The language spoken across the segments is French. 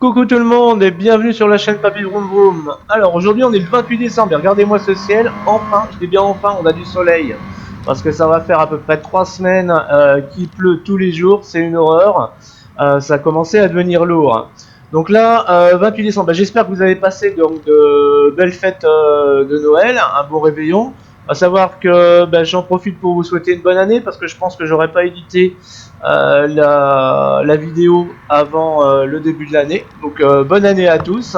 Coucou tout le monde et bienvenue sur la chaîne Papy Vroom Vroom. Alors aujourd'hui on est le 28 décembre et regardez-moi ce ciel, enfin, je dis bien enfin, on a du soleil. Parce que ça va faire à peu près 3 semaines qu'il pleut tous les jours, c'est une horreur. Ça a commencé à devenir lourd. Donc là, 28 décembre, j'espère que vous avez passé donc, de belles fêtes de Noël, un bon réveillon. À savoir que j'en profite pour vous souhaiter une bonne année parce que je pense que j'aurais pas édité la vidéo avant le début de l'année. Donc bonne année à tous.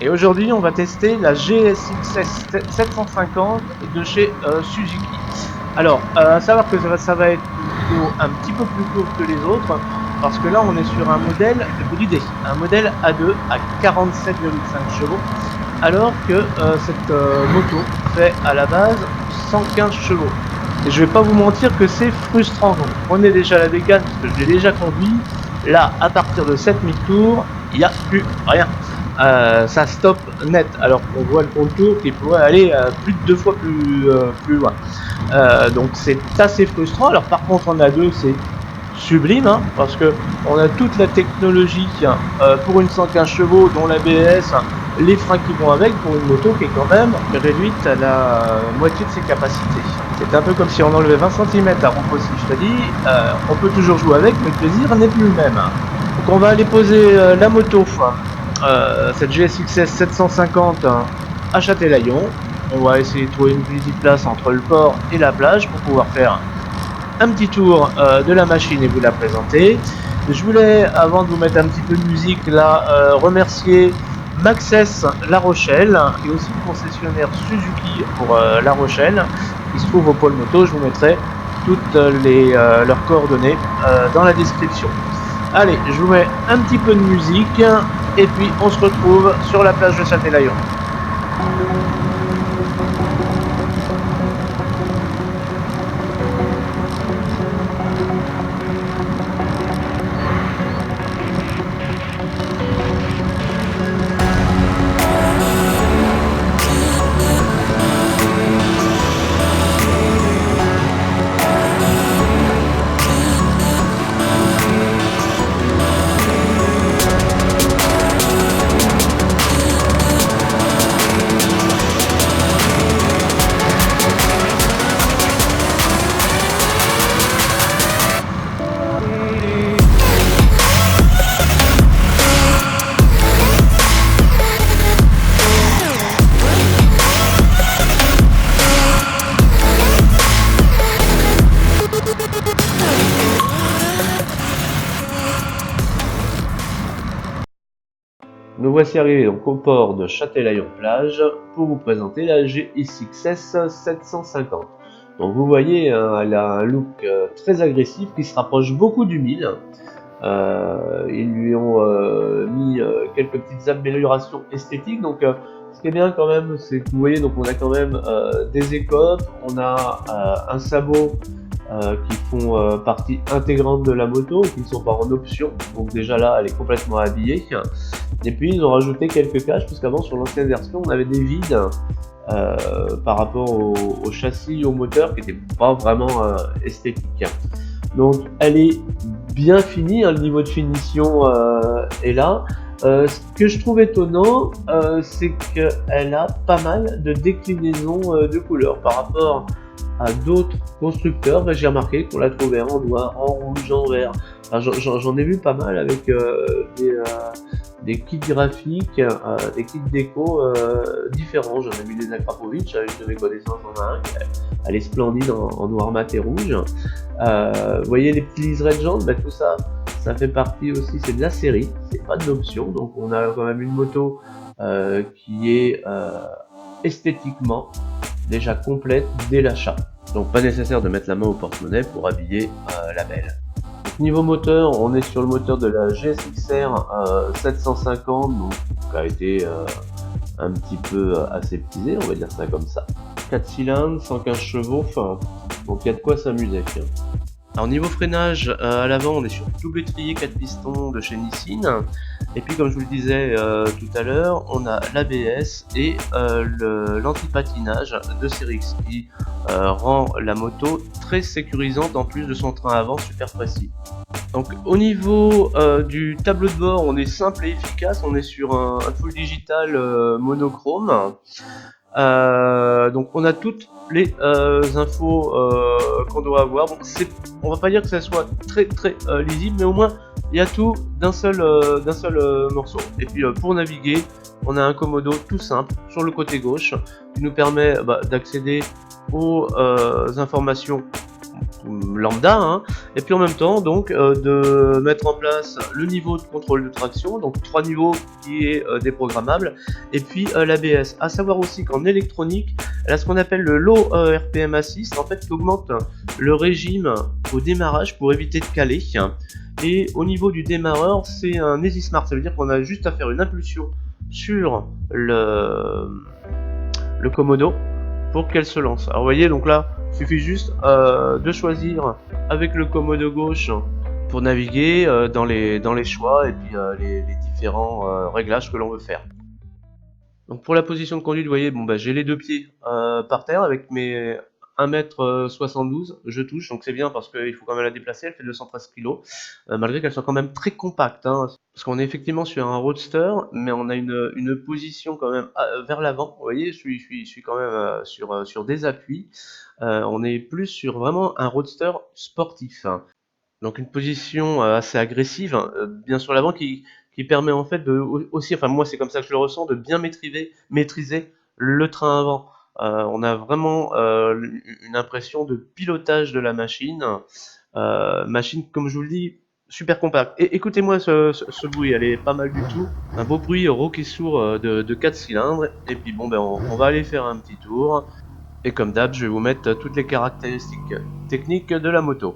Et aujourd'hui on va tester la GSX 750 de chez Suzuki. Alors à savoir que ça va être une vidéo un petit peu plus courte que les autres parce que là on est sur un modèle bridé, un modèle A2 à 47,5 chevaux alors que cette moto fait à la base 115 chevaux. Et je vais pas vous mentir que c'est frustrant. Donc, prenez déjà la bécane parce que je l'ai déjà conduit. Là, à partir de 7000 tours, il n'y a plus rien. Ça stoppe net. Alors qu'on voit le contour qui pourrait aller plus de 2 fois plus loin. Donc c'est assez frustrant. Alors par contre en A2 c'est sublime hein, parce que on a toute la technologie pour une 115 chevaux dont l'ABS, les freins qui vont avec pour une moto qui est quand même réduite à la moitié de ses capacités. C'est un peu comme si on enlevait 20 cm à roue aussi, je te dis, on peut toujours jouer avec, mais le plaisir n'est plus le même. Donc on va aller poser la moto, cette GSX 750 à Châtelaillon. On va essayer de trouver une petite place entre le port et la plage pour pouvoir faire un petit tour de la machine et vous la présenter. Je voulais, avant de vous mettre un petit peu de musique, là, remercier Maxès La Rochelle et aussi le concessionnaire Suzuki pour La Rochelle qui se trouve au pôle moto. Je vous mettrai toutes leurs coordonnées dans la description. Allez, je vous mets un petit peu de musique et puis on se retrouve sur la plage de Châtelaillon. Nous voici arrivés donc au port de Châtelaillon-Plage pour vous présenter la GSX 750. Donc vous voyez, elle a un look très agressif qui se rapproche beaucoup du 1000. Ils lui ont mis quelques petites améliorations esthétiques. Donc ce qui est bien quand même, c'est que vous voyez, donc on a quand même des écopes, on a un sabot qui font partie intégrante de la moto, qui ne sont pas en option. Donc déjà là, elle est complètement habillée. Et puis ils ont rajouté quelques caches, puisqu'avant sur l'ancienne version, on avait des vides par rapport au châssis, au moteur, qui n'étaient pas vraiment esthétiques. Donc elle est bien finie, hein, le niveau de finition est là. Ce que je trouve étonnant, c'est qu'elle a pas mal de déclinaisons de couleurs par rapport à d'autres constructeurs. J'ai remarqué qu'on la trouvait en noir, en rouge, en vert. Enfin, j'en ai vu pas mal avec des kits graphiques, des kits déco différents. J'en ai vu des Akrapovic, une de mes connaissances en a un, elle est splendide en noir mat et rouge. Vous voyez les petits liserés de jantes, tout ça, ça fait partie aussi, c'est de la série, c'est pas de l'option. Donc on a quand même une moto qui est esthétiquement déjà complète dès l'achat. Donc pas nécessaire de mettre la main au porte-monnaie pour habiller la belle. Donc, niveau moteur, on est sur le moteur de la GSX-R 750, donc qui a été un petit peu aseptisé, on va dire ça comme ça. 4 cylindres, 115 chevaux, enfin, donc il y a de quoi s'amuser. Alors niveau freinage, à l'avant on est sur double étrier 4 pistons de chez Nissin. Et puis comme je vous le disais tout à l'heure, on a l'ABS et l'anti-patinage de Cerix qui rend la moto très sécurisante en plus de son train avant super précis. Donc au niveau du tableau de bord, on est simple et efficace, on est sur un full digital monochrome. Donc on a toutes les infos qu'on doit avoir. Bon, on va pas dire que ça soit très lisible, mais au moins il y a tout d'un seul morceau. Et puis pour naviguer, on a un commodo tout simple sur le côté gauche qui nous permet d'accéder aux informations lambda, hein, et puis en même temps donc de mettre en place le niveau de contrôle de traction, donc 3 niveaux qui est déprogrammable, et puis l'ABS. À savoir aussi qu'en électronique, elle a ce qu'on appelle le Low RPM Assist, en fait qui augmente le régime au démarrage pour éviter de caler. Et au niveau du démarreur, c'est un Easy Smart, ça veut dire qu'on a juste à faire une impulsion sur le commodo pour qu'elle se lance. Alors vous voyez, donc là il suffit juste de choisir avec le commodo gauche pour naviguer dans les choix et puis les différents réglages que l'on veut faire. Donc pour la position de conduite, vous voyez, bon, j'ai les deux pieds par terre avec mes 1m72, je touche, donc c'est bien parce qu'il faut quand même la déplacer, elle fait 213 kg, malgré qu'elle soit quand même très compacte, hein, parce qu'on est effectivement sur un roadster, mais on a une position quand même vers l'avant, vous voyez, je suis quand même sur des appuis, on est plus sur vraiment un roadster sportif, hein. Donc une position assez agressive, hein, bien sur l'avant qui permet en fait de aussi, enfin moi c'est comme ça que je le ressens, de bien maîtriser le train avant. On a vraiment une impression de pilotage de la machine, machine comme je vous le dis super compacte. Et écoutez-moi ce bruit, elle est pas mal du tout, un beau bruit rauque et sourd de 4 cylindres. Et puis bon on va aller faire un petit tour. Et comme d'hab, je vais vous mettre toutes les caractéristiques techniques de la moto.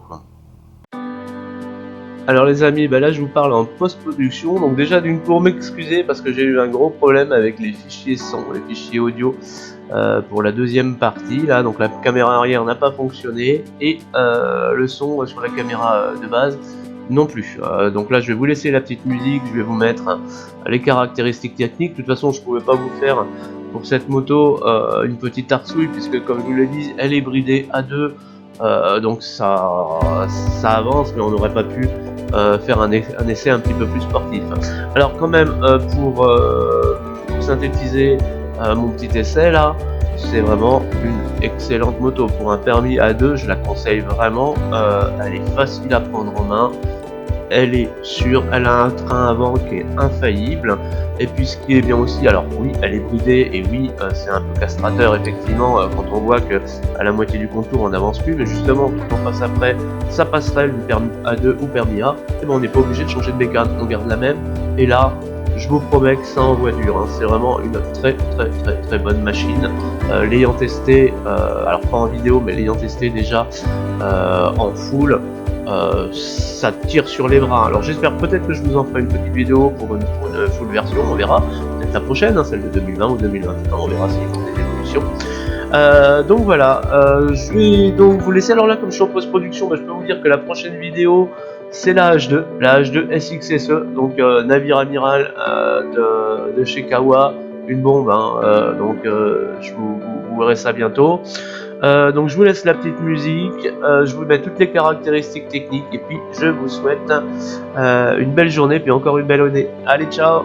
Alors les amis, là je vous parle en post-production, donc déjà pour m'excuser parce que j'ai eu un gros problème avec les fichiers son, les fichiers audio pour la deuxième partie, là, donc la caméra arrière n'a pas fonctionné et le son sur la caméra de base non plus. Donc là je vais vous laisser la petite musique, je vais vous mettre les caractéristiques techniques. De toute façon je ne pouvais pas vous faire pour cette moto une petite arsouille puisque comme je vous l'ai dit, elle est bridée à 2. Donc ça avance, mais on n'aurait pas pu faire un essai un petit peu plus sportif. Alors quand même, pour synthétiser mon petit essai là, c'est vraiment une excellente moto. Pour un permis A2, je la conseille vraiment. Elle est facile à prendre en main. Elle est sûre, elle a un train avant qui est infaillible. Et puis ce qui est bien aussi, alors oui, elle est bridée et oui, c'est un peu castrateur effectivement quand on voit que à la moitié du contour on n'avance plus, mais justement tout en face après sa passerelle du permis A2 ou permis A, et on n'est pas obligé de changer de bécane, on garde la même. Et là, je vous promets que ça envoie dur, hein. C'est vraiment une très bonne machine. L'ayant testé, alors pas en vidéo, mais l'ayant testé déjà en full. Ça tire sur les bras. Alors j'espère peut-être que je vous en ferai une petite vidéo pour une full version, on verra. Peut-être la prochaine, hein, celle de 2020 ou 2021, on verra s'il y a des évolutions. Donc voilà, je vais donc vous laisser. Alors là, comme je suis en post-production, je peux vous dire que la prochaine vidéo, c'est la H2 SXSE, donc navire amiral de chez Kawa, une bombe, hein, donc vous verrez ça bientôt. Donc je vous laisse la petite musique, je vous mets toutes les caractéristiques techniques et puis je vous souhaite une belle journée puis encore une belle année. Allez, ciao!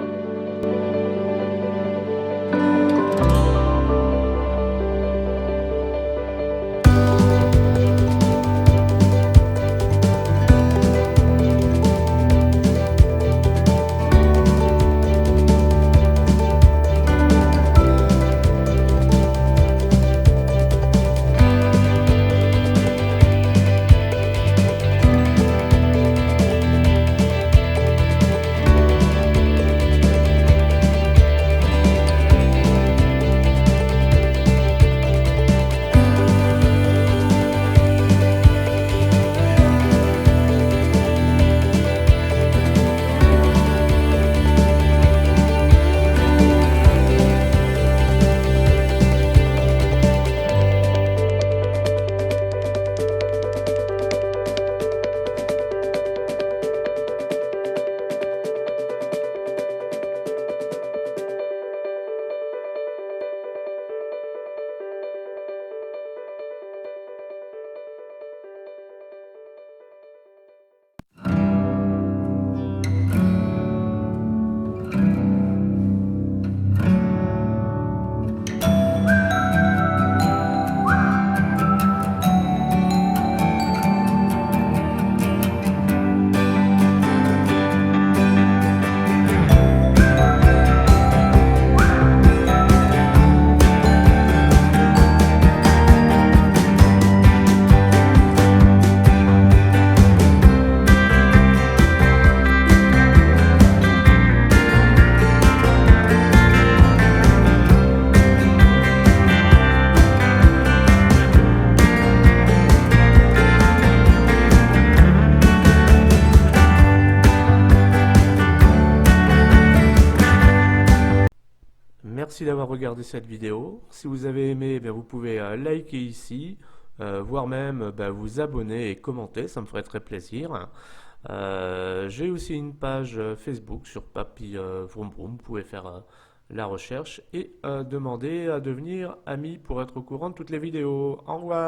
merci d'avoir regardé cette vidéo. Si vous avez aimé, eh bien, vous pouvez liker ici, voire même vous abonner et commenter, ça me ferait très plaisir. J'ai aussi une page Facebook sur Papy Vroom Vroom, vous pouvez faire la recherche et demander à devenir ami pour être au courant de toutes les vidéos. Au revoir!